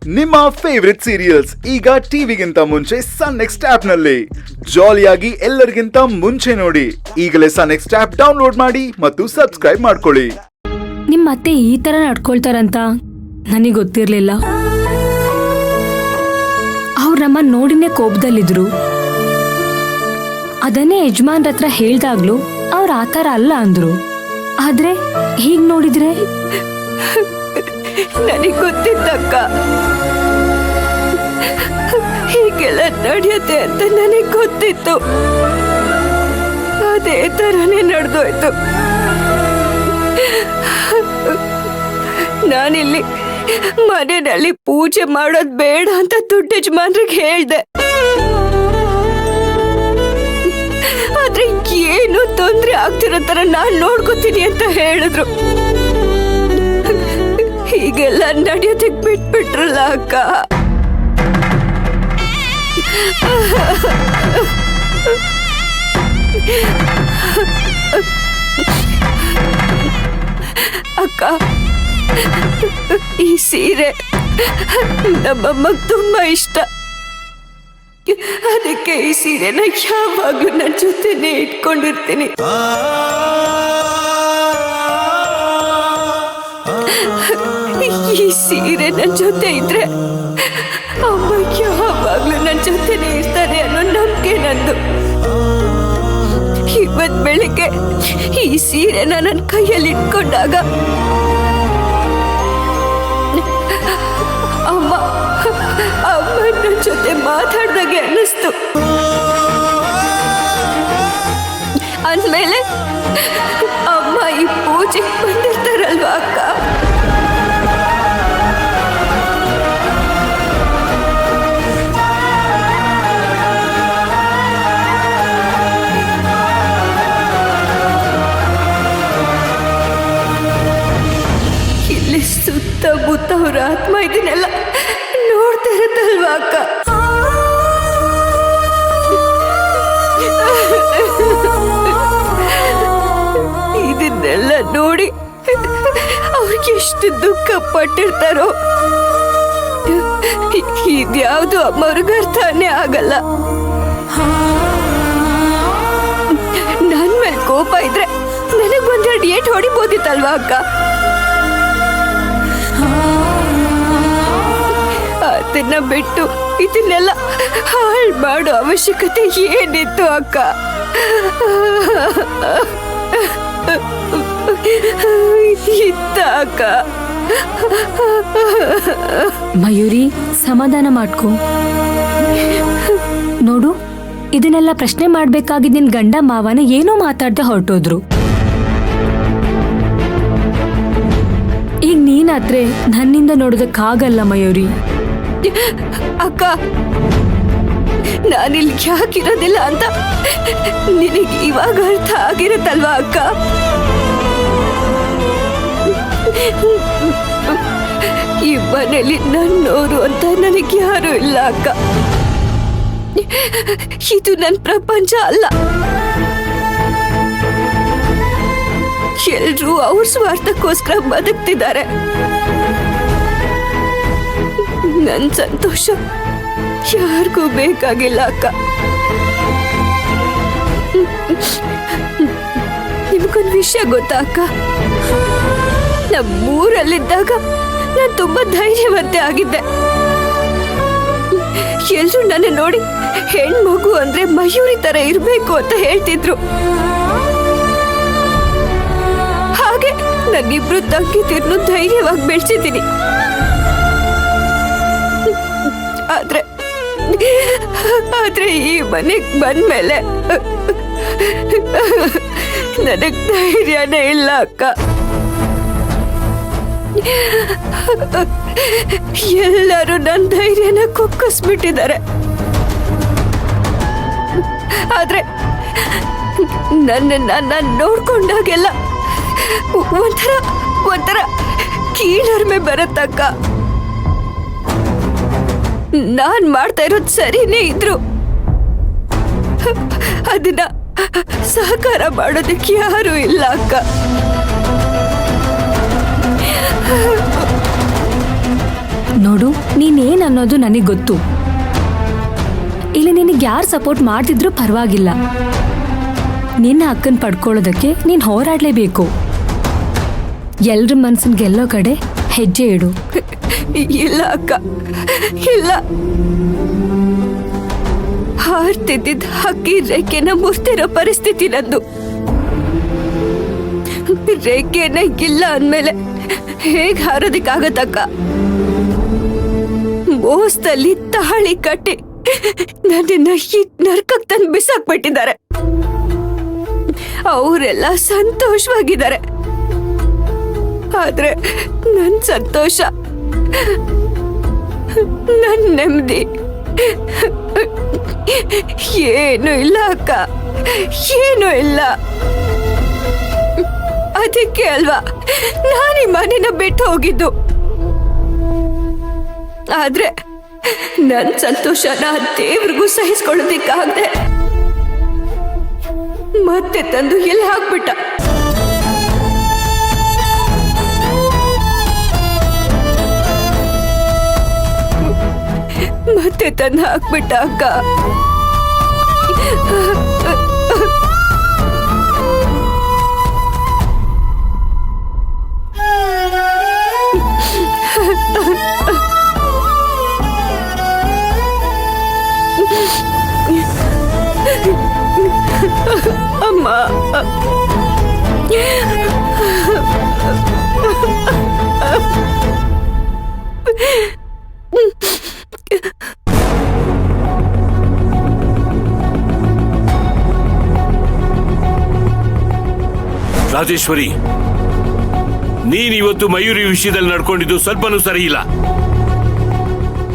ನಿಮ್ಮ favourite serials ಈಗ ಟಿವಿಗಿಂತ ಮುಂಚೆ ಸನ್ ನೆಕ್ಸ್ಟ್ ಆಪ್ ನಲ್ಲಿ ಜಾಲಿಯಾಗಿ ಎಲ್ಲರಿಗಿಂತ ಮುಂಚೆ ನೋಡಿ. ಈಗಲೇ ಸನ್ ನೆಕ್ಸ್ಟ್ ಆಪ್ ಡೌನ್ಲೋಡ್ ಮಾಡಿ ಮತ್ತು ಸಬ್ಸ್ಕ್ರೈಬ್ ಮಾಡ್ಕೊಳ್ಳಿ. ನಿಮ್ಮ ಅತ್ತೆ ಈ ತರ ನಡ್ಕೊಳ್ತಾರಂತ ನನಗೆ ಗೊತ್ತಿರ್ಲಿಲ್ಲ. ಅವ್ರು ನಮ್ಮ ನೋಡಿನೇ ಕೋಪದಲ್ಲಿದ್ರು. ಅದನ್ನೇ ಯಜಮಾನ್ರ ಹತ್ರ ಹೇಳ್ದಾಗ್ಲು ಅವ್ರ ಆತರ ಅಲ್ಲ ಅಂದ್ರು. ಆದ್ರೆ ಹೀಗ್ ನೋಡಿದ್ರೆ ನನಗ್ ಗೊತ್ತಿತ್ತಕ್ಕ, ಹೀಗೆಲ್ಲ ನಡೆಯುತ್ತೆ ಅಂತ ನನಗ್ ಗೊತ್ತಿತ್ತು. ಅದೇ ತರನೇ ನಡೆದೋಯ್ತು. ನಾನಿಲ್ಲಿ ಮನೆಯಲ್ಲಿ ಪೂಜೆ ಮಾಡೋದ್ ಬೇಡ ಅಂತ ದೊಡ್ಡ ಯಜಮಾನ್ರಿಗೆ ಹೇಳ್ದೆ. ಆದ್ರೆ ಏನು ತೊಂದ್ರೆ ಆಗ್ತಿರೋ ತರ ನಾನ್ ನೋಡ್ಕೋತೀನಿ ಅಂತ ಹೇಳಿದ್ರು. ಹೀಗೆಲ್ಲ ನಡೆಯೋದಕ್ ಬಿಟ್ಬಿಟ್ರಲ್ಲ ಅಕ್ಕ. ಅಕ್ಕ, ಈ ಸೀರೆ ನಮ್ಮಮ್ಮಗ್ ತುಂಬಾ ಇಷ್ಟ. ಅದಕ್ಕೆ ಈ ಸೀರೆನ ಯಾವಾಗ್ಲೂ ನನ್ನ ಜೊತೆನೆ ಇಟ್ಕೊಂಡಿರ್ತೀನಿ. ಈ ಸೀರೆ ನನ್ನ ಜೊತೆ ಇದ್ರೆ ಅಮ್ಮ ಯಾವಾಗ್ಲೂ ನನ್ನ ಜೊತೆನೆ ಇರ್ತಾರೆ ಅನ್ನೋ ನಂಬಿಕೆ ನಂದು. ಇವತ್ ಬೆಳಿಗ್ಗೆ ಈ ಸೀರೆನ ನನ್ನ ಕೈಯಲ್ಲಿ ಇಟ್ಕೊಂಡಾಗ ಅಮ್ಮ ನನ್ನ ಜೊತೆ ಮಾತಾಡ್ದಾಗೆ ಅನ್ನಿಸ್ತು. ಅಂದ್ಮೇಲೆ ಅಮ್ಮ ಈ ಪೂಜೆಗೆ ಬಂದಿರ್ತಾರಲ್ವಾ ಅಕ್ಕ, ಇಲ್ಲಿ ಸುತ್ತಮುತ್ತ ಅವ್ರ ಆತ್ಮ ಇದನ್ನೆಲ್ಲ ನೋಡ್ತಾ ಇರುತ್ತಲ್ವಾ ಅಕ್ಕ. ಇದನ್ನೆಲ್ಲ ನೋಡಿ ಅವ್ರಿಗೆ ಎಷ್ಟು ದುಃಖ ಪಟ್ಟಿರ್ತಾರೋ ಇದ್ಯಾವುದು ಅಮ್ಮವ್ರಿಗೆ ಅರ್ಥನೇ ಆಗಲ್ಲ. ನನ್ ಮೇಲೆ ಕೋಪ ಇದ್ರೆ ನನಗ್ ಒಂದೆರಡು ಏಟ್ ಹೊಡಿಬೋದಿತ್ತಲ್ವಾ ಅಕ್ಕ. ಅದನ್ನ ಬಿಟ್ಟು ಇದನ್ನೆಲ್ಲ ಹಾಳು ಮಾಡೋ ಅವಶ್ಯಕತೆ ಏನಿತ್ತು ಅಕ್ಕ? ಇತ್ತ ಅಕ್ಕ. ಮಯೂರಿ, ಸಮಾಧಾನ ಮಾಡ್ಕೊ. ನೋಡು, ಇದನ್ನೆಲ್ಲ ಪ್ರಶ್ನೆ ಮಾಡ್ಬೇಕಾಗಿದ್ದ ನಿನ್ ಗಂಡ ಮಾವನ ಏನೋ ಮಾತಾಡ್ದೆ ಹೊರಟೋದ್ರು. ಈಗ ನೀನಾದ್ರೆ ನನ್ನಿಂದ ನೋಡೋದಕ್ಕಾಗಲ್ಲ ಮಯೂರಿ. ಅಕ್ಕ, ನಾನಿಲ್ಲಿ ಯಾಕಿರೋದಿಲ್ಲ ಅಂತ ನಿನಗೆ ಇವಾಗ ಅರ್ಥ ಆಗಿರುತ್ತಲ್ವಾ ಅಕ್ಕ? ಈ ಮನೇಲಿ ನನ್ನೋರು ಅಂತ ನನಗೆ ಯಾರು ಇಲ್ಲ ಅಕ್ಕ. ಇದು ನನ್ನ ಪ್ರಪಂಚ ಅಲ್ಲ. ಎಲ್ರೂ ಅವ್ರ ಸ್ವಾರ್ಥಕ್ಕೋಸ್ಕರ ಬದುಕ್ತಿದ್ದಾರೆ. ನನ್ ಸಂತೋಷ ಯಾರಿಗೂ ಬೇಕಾಗಿಲ್ಲ ಅಕ್ಕ. ನಿಮ್ಗೊಂದು ವಿಷಯ ಗೊತ್ತಾ ಅಕ್ಕ? ನಮ್ಮೂರಲ್ಲಿದ್ದಾಗ ನಾನು ತುಂಬಾ ಧೈರ್ಯವಂತೆ ಆಗಿದ್ದೆ. ಎಲ್ರು ನನ್ನ ನೋಡಿ ಹೆಣ್ಮಗು ಅಂದ್ರೆ ಮಯೂರಿ ತರ ಇರ್ಬೇಕು ಅಂತ ಹೇಳ್ತಿದ್ರು. ಹಾಗೆ ನನ್ನಿಬ್ರು ತಂಗಿತಿರ್ನು ಧೈರ್ಯವಾಗಿ ಬೆಳೆಸಿದ್ದೀನಿ. ಆದ್ರೆ ಈ ಮನೆಗ್ ಬಂದ್ಮೇಲೆ ನನಗ್ ಧೈರ್ಯನೇ ಇಲ್ಲ ಅಕ್ಕ. ಎಲ್ಲರೂ ನನ್ನ ಧೈರ್ಯನ ಕುಗ್ಗಿಸ್ಬಿಟ್ಟಿದ್ದಾರೆ. ಆದ್ರೆ ನನ್ನ ನೋಡ್ಕೊಂಡಾಗೆಲ್ಲ ಒಂಥರ ಕೀಳರಿಮೆ ಬರತ್ತಕ್ಕ. ನಾನ್ ಮಾಡ್ತಾ ಇರೋದು ಸರಿನೇ ಇದ್ರು ಅದನ್ನ ಸಹಕಾರ ಮಾಡೋದಕ್ಕೆ ಯಾರು ಇಲ್ಲ ಅಕ್ಕ. ನೋಡು, ನೀನೇನ್ ಅನ್ನೋದು ನನಗೆ ಗೊತ್ತು. ಇಲ್ಲಿ ನಿನಗೆ ಯಾರು ಸಪೋರ್ಟ್ ಮಾಡ್ತಿದ್ರು ಪರವಾಗಿಲ್ಲ. ನಿನ್ನ ಅಕ್ಕನ್ ಪಡ್ಕೊಳ್ಳೋದಕ್ಕೆ ನೀನ್ ಹೋರಾಡ್ಲೇಬೇಕು. ಎಲ್ರ ಮನ್ಸನ್ ಗೆಲ್ಲೋ ಕಡೆ ಹೆಜ್ಜೆ ಇಡು. ಇಲ್ಲ ಅಕ್ಕ, ಇಲ್ಲ. ಹಾರ್ತಿದ್ದ ಹಕ್ಕಿ ರೇಖೆನ ಮುರ್ತಿರೋ ಪರಿಸ್ಥಿತಿ ನಂದು. ರೇಖೆನ ಇಲ್ಲ ಅಂದ್ಮೇಲೆ ಹೇಗ್ ಹಾರೋದಿಕ್ಕಾಗತ್ತಕ್ಕ? ಮೋಸದಲ್ಲಿ ತಾಳಿ ಕಟ್ಟಿ ನನ್ನನ್ನ ಈ ನರ್ಕಕ್ಕೆ ತಂದು ಬಿಸಾಕ್ಬಿಟ್ಟಿದ್ದಾರೆ. ಅವರೆಲ್ಲ ಸಂತೋಷವಾಗಿದ್ದಾರೆ. ಆದ್ರೆ ನನ್ ಸಂತೋಷ, ನನ್ ನೆಮ್ಮದಿ ಏನು ಇಲ್ಲ ಅಕ್ಕ, ಏನು ಇಲ್ಲ. ಅದಕ್ಕೆ ಅಲ್ವಾ ನಾನು ಈ ಮನೆನ ಬಿಟ್ಟು ಹೋಗಿದ್ದು. ಆದ್ರೆ ನನ್ ಸಂತೋಷನ ದೇವ್ರಿಗೂ ಸಹಿಸ್ಕೊಳ್ಳೋದಿಕ್ಕಾಗದೆ ಮತ್ತೆ ತಂದು ಎಲ್ಲಿ ಹಾಕ್ಬಿಟ್ಟ. ಮತ್ತೆ ತಂದು ಹಾಕ್ಬಿಟ್ಟ ಅಕ್ಕ. ಅಮ್ಮ, ರಾಜೇಶ್ವರಿ, ನೀನಿವತ್ತು ಮಯೂರಿ ವಿಷಯದಲ್ಲಿ ನಡ್ಕೊಂಡಿದ್ದು ಸ್ವಲ್ಪನೂ ಸರಿ ಇಲ್ಲ.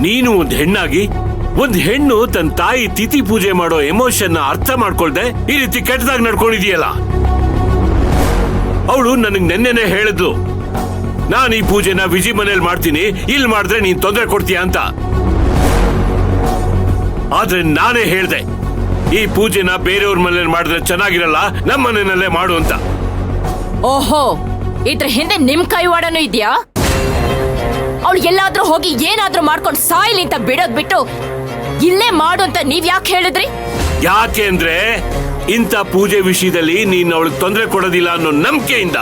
ನೀನು ಒಂದು ಹೆಣ್ಣಾಗಿ, ಒಂದು ಹೆಣ್ಣು ತನ್ನ ತಾಯಿ ತಿಥಿ ಪೂಜೆ ಮಾಡೋ ಎಮೋಷನ್ ಅರ್ಥ ಮಾಡ್ಕೊಳ್ದೆ ಈ ರೀತಿ ಕೆಟ್ಟದಾಗಿ ನಡ್ಕೊಂಡಿದೀಯಲ್ಲ. ಅವಳು ನನಗೆ ನೆನ್ನೆನೆ ಹೇಳಿದ್ಲು, ನಾನು ಈ ಪೂಜೆನ ವಿಜಿ ಮನೇಲಿ ಮಾಡ್ತೀನಿ, ಇಲ್ಲಿ ಮಾಡಿದ್ರೆ ನೀನ್ ತೊಂದರೆ ಕೊಡ್ತೀಯ ಅಂತ. ಆದ್ರೆ ನಾನೇ ಹೇಳ್ದೆ, ಈ ಪೂಜೆನ ಬೇರೆಯವ್ರ ಮನೇಲಿ ಮಾಡಿದ್ರೆ ಚೆನ್ನಾಗಿರಲ್ಲ, ನಮ್ಮ ಮನೆಯಲ್ಲೇ ಮಾಡು ಅಂತ. ಓಹೋ, ಇದ್ರ ಹಿಂದೆ ನಿಮ್ ಕೈವಾಡನೂ ಇದ್ಯಾ? ಅವಳು ಎಲ್ಲಾದ್ರೂ ಹೋಗಿ ಏನಾದ್ರೂ ಮಾಡ್ಕೊಂಡು ಸಾಯಿಲಿ ಅಂತ ಬಿಡೋದ್ ಬಿಟ್ಟು ಇಲ್ಲೇ ಮಾಡು ಅಂತ ನೀವ್ ಯಾಕೆ ಹೇಳಿದ್ರಿ? ಯಾಕೆ ಅಂದ್ರೆ ಇಂಥ ಪೂಜೆ ವಿಷಯದಲ್ಲಿ ನೀನು ಅವಳಿಗೆ ತೊಂದರೆ ಕೊಡೋದಿಲ್ಲ ಅನ್ನೋ ನಂಬಿಕೆಯಿಂದ.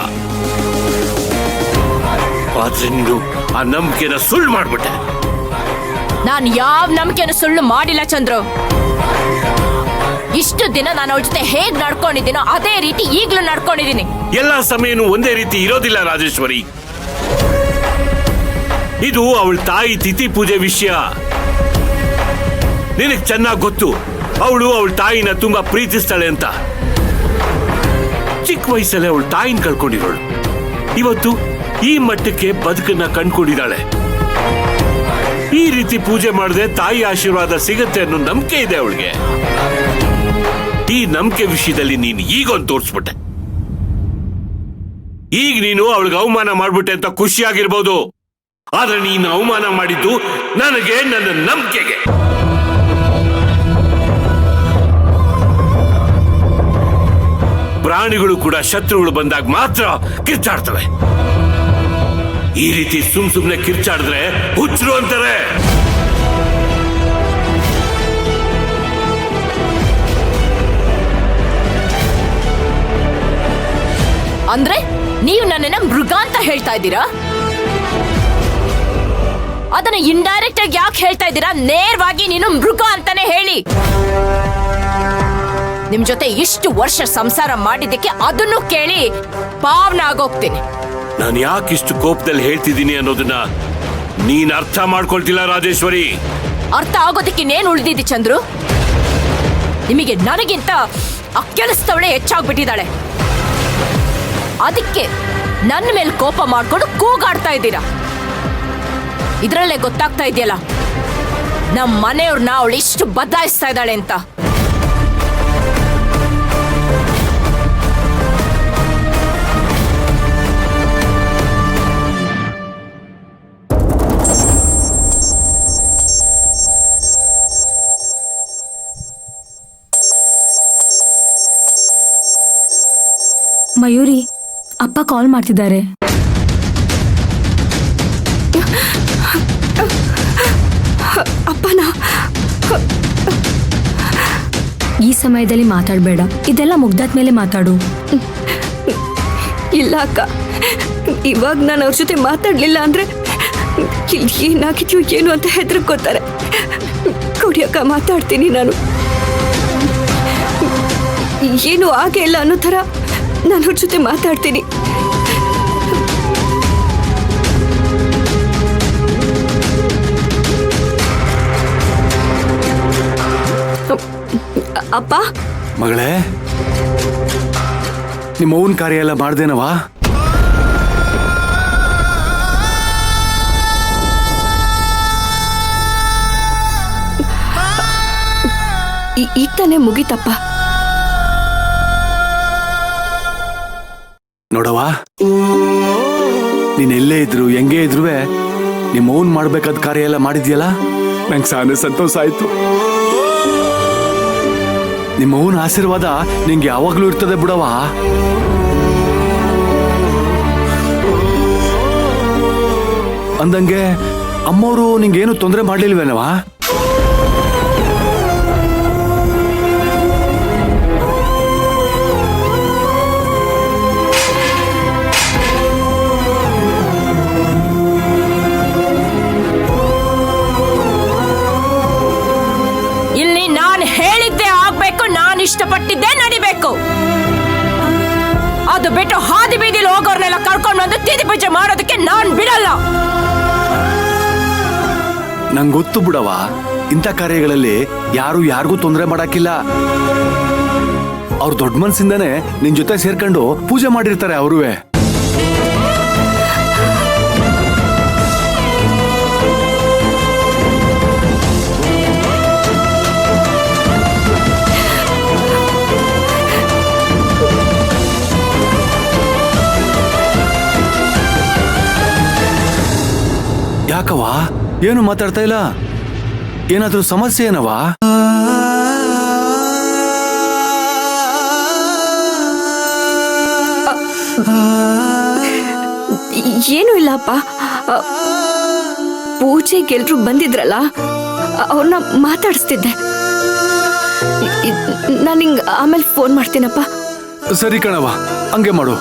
ಆದ್ರೆ ನೀನು ಆ ನಂಬಿಕೆನ ಸುಳ್ಳು ಮಾಡ್ಬಿಟ್ಟೆ. ನಾನ್ ಯಾವ ನಂಬಿಕೆನ ಸುಳ್ಳು ಮಾಡಿಲ್ಲ ಚಂದ್ರು. ಇಷ್ಟು ದಿನ ನಾನು ಅವಳ ಜೊತೆ ಹೇಗ್ ನಡ್ಕೊಂಡಿದ್ದೀನೋ ಅದೇ ರೀತಿ ಈಗ್ಲೂ ನಡ್ಕೊಂಡಿದ್ದೀನಿ. ಎಲ್ಲಾ ಸಮಯನೂ ಒಂದೇ ರೀತಿ ಇರೋದಿಲ್ಲ ರಾಜೇಶ್ವರಿ. ಇದು ಅವಳ ತಾಯಿ ತಿಥಿ ಪೂಜೆ ವಿಷಯ. ನಿನಗ್ ಚೆನ್ನಾಗ್ ಗೊತ್ತು ಅವಳು ಅವಳ ತಾಯಿನ ತುಂಬಾ ಪ್ರೀತಿಸ್ತಾಳೆ ಅಂತ. ಚಿಕ್ಕ ವಯಸ್ಸಲ್ಲೇ ಅವಳ ತಾಯಿನ ಕಳ್ಕೊಂಡಿರೋಳು. ಇವತ್ತು ಈ ಮಟ್ಟಕ್ಕೆ ಬದುಕನ್ನ ಕಂಡ್ಕೊಂಡಿದ್ದಾಳೆ. ಈ ರೀತಿ ಪೂಜೆ ಮಾಡದೆ ತಾಯಿ ಆಶೀರ್ವಾದ ಸಿಗತ್ತೆ ಅನ್ನೋ ನಂಬಿಕೆ ಇದೆ ಅವಳಿಗೆ. ಈ ನಂಬಿಕೆ ವಿಷಯದಲ್ಲಿ ನೀನು ಈಗೊಂದು ತೋರಿಸ್ಬಿಟ್ಟೆ. ಈಗ ನೀನು ಅವಳಿಗೆ ಅವಮಾನ ಮಾಡ್ಬಿಟ್ಟೆ ಅಂತ ಖುಷಿಯಾಗಿರ್ಬೋದು, ಆದ್ರೆ ನೀನು ಅವಮಾನ ಮಾಡಿದ್ದು ನನಗೆ, ನನ್ನ ನಂಬಿಕೆಗೆ. ಪ್ರಾಣಿಗಳು ಕೂಡ ಶತ್ರುಗಳು ಬಂದಾಗ ಮಾತ್ರ ಕಿರ್ಚಾಡ್ತವೆ. ಈ ರೀತಿ ಸುಮ್ನೆ ಕಿರ್ಚಾಡಿದ್ರೆ ಹುಚ್ಚರು ಅಂತಾರೆ. ಅಂದ್ರೆ ನೀವು ನನ್ನನ್ನ ಮೃಗ ಅಂತ ಹೇಳ್ತಾ ಇದ್ದೀರಾ? ಅದನ್ನ ಇಂಡೈರೆಕ್ಟ್ ಆಗಿ ಯಾಕೆ ಹೇಳ್ತಾ ಇದ್ದೀರಾ? ನೇರವಾಗಿ ನೀನು ಮೃಗ ಅಂತಾನೆ ಹೇಳಿ. ನಿಮ್ ಜೊತೆ ಇಷ್ಟು ವರ್ಷ ಸಂಸಾರ ಮಾಡಿದ್ದಕ್ಕೆ ಅದನ್ನು ಕೇಳಿ ಪಾವನ ಆಗೋಗ್ತೀನಿ. ನಾನು ಯಾಕೆ ಇಷ್ಟು ಕೋಪದಲ್ಲಿ ಹೇಳ್ತಿದ್ದೀನಿ ಅನ್ನೋದನ್ನ ನೀನ್ ಅರ್ಥ ಮಾಡ್ಕೊಳ್ತಿಲ್ಲ ರಾಜೇಶ್ವರಿ. ಅರ್ಥ ಆಗೋದಕ್ಕೆ ಇನ್ನೇನು ಉಳಿದಿದೆ ಚಂದ್ರು? ನಿಮಗೆ ನನಗಿಂತ ಆ ಕೆಲಸದವಳೆ ಹೆಚ್ಚಾಗ್ಬಿಟ್ಟಿದ್ದಾಳೆ. ಅದಕ್ಕೆ ನನ್ನ ಮೇಲೆ ಕೋಪ ಮಾಡ್ಕೊಂಡು ಕೂಗಾಡ್ತಾ ಇದ್ದೀರಾ. ಇದ್ರಲ್ಲೇ ಗೊತ್ತಾಗ್ತಾ ಇದೆಯಲ್ಲ ನಮ್ಮ ಮನೆಯವ್ರನ್ನ ಅವಳು ಇಷ್ಟು ಬದಲಾಯಿಸ್ತಾ ಇದ್ದಾಳೆ ಅಂತ. ಮಯೂರಿ, ಅಪ್ಪ ಕಾಲ್ ಮಾಡ್ತಿದ್ದಾರೆ. ಸಮಯದಲ್ಲಿ ಮಾತಾಡಬೇಡ. ಇದೆಲ್ಲ ಮುಗ್ದಾದ್ಮೇಲೆ ಮಾತಾಡು. ಇಲ್ಲ ಅಕ್ಕ, ಇವಾಗ ನಾನು ಅವ್ರ ಜೊತೆ ಮಾತಾಡ್ಲಿಲ್ಲ ಅಂದ್ರೆ ಇಲ್ಲಿ ಏನಾಗಿದ್ಯೋ ಏನು ಅಂತ ಹೆದರ್ಕೋತಾರೆ. ಕುಡಿಯಕ್ಕ ಮಾತಾಡ್ತೀನಿ ನಾನು. ಏನು ಆಗೇ ಇಲ್ಲ ಅನ್ನೋ ಥರ ನಾನು ಅವ್ರ ಜೊತೆ ಮಾತಾಡ್ತೀನಿ. ಅಪ್ಪ, ಮಗಳೇ, ನಿಮ್ಮ ಅವ್ವನ ಕಾರ್ಯ ಎಲ್ಲ ಮಾಡ್ದೇನವಾ? ಈಗ ತಾನೇ ಮುಗೀತಪ್ಪ. ನೋಡವಾ, ನೀನ್ ಎಲ್ಲೇ ಇದ್ರು ಹೆಂಗೇ ಇದ್ರು ನಿಮ್ಮ ಅವ್ವನ್ ಮಾಡ್ಬೇಕಾದ ಕಾರ್ಯ ಎಲ್ಲ ಮಾಡಿದ್ಯಲ್ಲ, ನಂಗೆ ಸಾನೆ ಸಂತೋಷ ಆಯ್ತು. ನಿಮ್ಮ ಅವ್ವನ ಆಶೀರ್ವಾದ ನಿಂಗೆ ಯಾವಾಗ್ಲೂ ಇರ್ತದೆ ಬಿಡವಾ. ಅಂದಂಗೆ ಅಮ್ಮವರು ನಿಂಗೇನು ತೊಂದರೆ ಮಾಡ್ಲಿಲ್ವೇನವಾ? ಇಲ್ಲಿ ನಾನು ಹೇಳಿದ್ದೆ ಆಗ್ಬೇಕು, ನಾನು ಇಷ್ಟಪಟ್ಟಿದ್ದೆ ನಡಿಬೇಕು. ಅದು ಬಿಟ್ಟು ಹಾದಿ ಬೀದಿಲಿ ಹೋಗೋರ್ನೆಲ್ಲ ಕರ್ಕೊಂಡು ಬಂದು ತಿದಿ ಪೂಜೆ ಮಾಡೋದಕ್ಕೆ ನಾನ್ ಬಿಡಲ್ಲ. ನಂಗೆ ಗೊತ್ತು ಬಿಡವಾ, ಇಂಥ ಕಾರ್ಯಗಳಲ್ಲಿ ಯಾರು ಯಾರಿಗೂ ತೊಂದರೆ ಮಾಡಾಕಿಲ್ಲ. ಅವ್ರ ದೊಡ್ಡ ಮನ್ಸಿಂದಾನೆ ನಿನ್ ಜೊತೆ ಸೇರ್ಕೊಂಡು ಪೂಜೆ ಮಾಡಿರ್ತಾರೆ ಅವರುವೆ. ಯಾಕವಾ ಏನು ಮಾತಾಡ್ತಾ ಇಲ್ಲ? ಏನಾದ್ರೂ ಸಮಸ್ಯೆ ಏನವಾ? ಏನೂ ಇಲ್ಲಪ್ಪ. ಪೂಜೆಗೆ ಎಲ್ರು ಬಂದಿದ್ರಲ್ಲ, ಅವ್ರನ್ನ ಮಾತಾಡಿಸ್ತಿದ್ದೆ. ನಾನು ಹಿಂಗೆ ಆಮೇಲೆ ಫೋನ್ ಮಾಡ್ತೀನಪ್ಪ. ಸರಿ ಕಣವ, ಹಂಗೆ ಮಾಡು.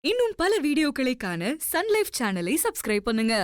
இன்னும் பல வீடியோக்களை காண சன் லைஃப் சேனலை சப்ஸ்கிரைப் பண்ணுங்க.